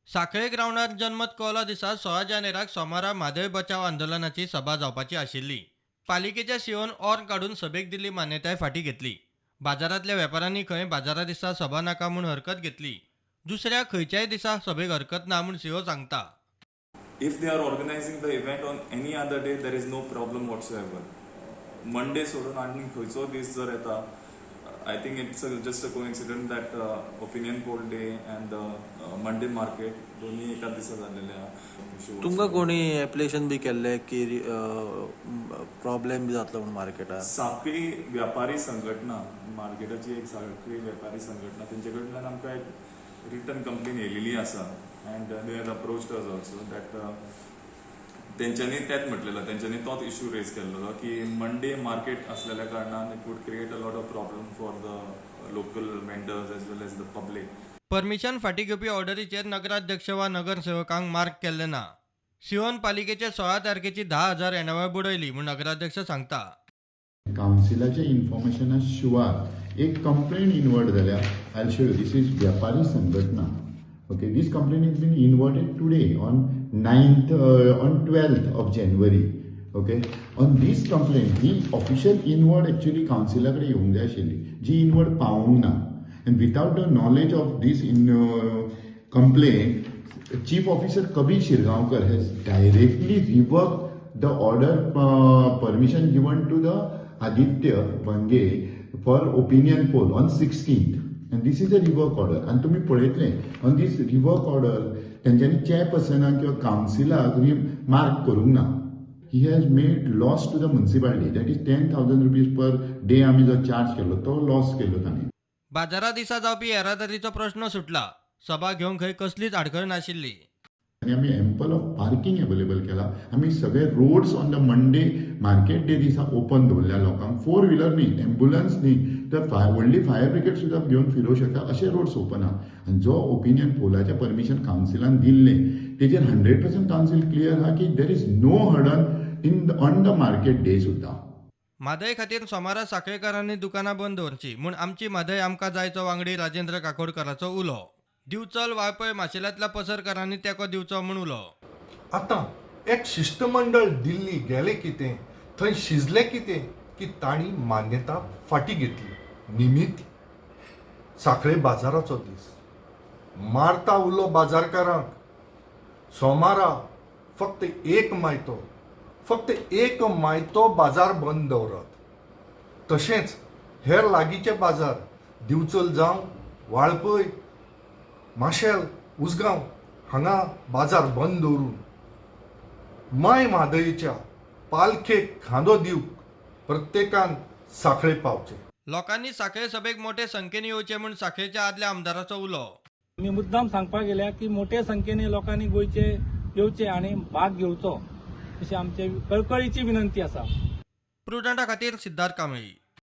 साखळे ग्राउंडार जनमत कौला दिसा 16 जानेराक सोमारा म्हादय बचाव आंदोलनाची सभा जावपाची आशिल्ली. पालिकेच्या शिवोन ऑर्न काढून सभेक दिल्ली मान्यताय फाटी घेतली. बाजारातल्या वेपाऱ्यांनी खंय बाजारा दिसा सभा नाका म्हूण हरकत घेतली. दुसऱ्या खंयच्याय दिसा सभेक हरकत ना म्हूण सीओ सांगता. If they are organizing the event on any other day, there is no problem whatsoever. Monday सोडून आणि खंयचो दीस जर येता, I think it's just a coincidence that opinion poll day and the Monday market दोन्ही एका दिसा जाल्लेले आहा. तुमकां कोणी एप्लिकेशन बी केल्ले की प्रॉब्लेम बी जातलो म्हणून मार्केटात? साखळी व्यापारी संघटना, मार्केटाची एक साखळी व्यापारी संघटना, तेंचे कडल्यान आमकां एक रिटर्न कंप्लेन येयलेली आसा and they had approached us also that तेंच्यांनी तेच म्हटलेलो, तेंच्यांनी तोच इश्यू रेज केल्लो की मंडे मार्केट असलेल्या कारणान it would create a lot of problem for the local vendors as well as the public. Permission फाटी घेवपी ऑर्डरीचेर नगराध्यक्ष वा नगरसेवकांक मार्क केल्ले ना. शिवोन पालिकेचे 16 तारखेची 10,000 येणावळ बुडयली म्हूण नगराध्यक्ष सांगता. कावन्सिलाच्या इन्फॉर्मेशना शिवाय एक कंप्लेंट इनवर्ट जाल्या. I show you this is व्यापारी संघटना. Okay, this complaint has been inverted today on 12th of January. Okay, on this complaint, the official inward actually councilakade येवंक जाय आशिल्ली, जी inward पावूंक ना. And without the knowledge of this complaint, Chief Officer Kabir Shirgaonkar has directly revoked the order permission given to the Aditya Bange for opinion poll on 16th. And this is a revoke order. And तुम्ही पळयतले on this revoke order तेंच्यांनी चेअरपर्सनाक किंवा काउन्सिलाक mark करूंक ना. He has made loss to the municipality. That is 10,000 rupees per day आमी जो charge केलो तो लॉस केलो तांणी. बाजारा दिसा जावपी येरादारीचो प्रश्न सुटला. सभा घेवंक खंय कसलीच आडखळ नाशिल्ली. आणि आम्ही एम्पल ऑफ पार्किंग अवेलेबल केला. आम्ही सगळे roads on the Monday market day दिसा ओपन दवरल्या लोकांक. 4 व्हिलर न्ही, एम्ब्युलन्स न्ही, तर व्हडली फायर ब्रिगेड सुद्धा घेऊन फिरू शकता असे रोड्स ओपन आहा. आणि जो ओपिनियन पोलाचे परमिशन काउन्सिलान दिल्ले तेजेर 100% काउन्सिल क्लियर आहा की there is no hurdle on the market day सुद्धा. म्हादय खातीर सोमारा साखळेकारांनी दुकानां बंद दवरची म्हूण आमची म्हादय आमकां जायचो वांगडी राजेंद्र काकोडकराचो उलो. दिवचल वाळपय माशेलांतल्या पसरकारांनी तेको दिवचो म्हूण उलो. आतां एक शिष्टमंडळ दिल्ली गेले कितें, थंय शिजले कितें की तांणी मान्यता फाटी घेतली. निमित्त साखळे बाजाराचो दीस. मारता उरलो बाजारकारांक. सोमारा फक्त एक मायतो बाजार बंद दवरत. तशेंच हेर लागींचे बाजार दिवचल जावं वाळपय, माशेल, उसगांव हांगा बाजार बंद दवरून माय म्हादयेच्या पालखेक खांदो दिवंक प्रत्येकान साखळे पावचे. लोकांनी साखळे सभेक मोठे संख्येन येवचे म्हूण साखळेच्या आदल्या आमदाराचो उलो. मी मुद्दाम सांगपाक गेल्या की मोठे संख्येने लोकांनी गोंयचे येवचे आणि भाग घेवचो अशी आमची कळकळीची विनंती आसा. प्रुडंटा खातीर सिद्धार्थ कांबळी.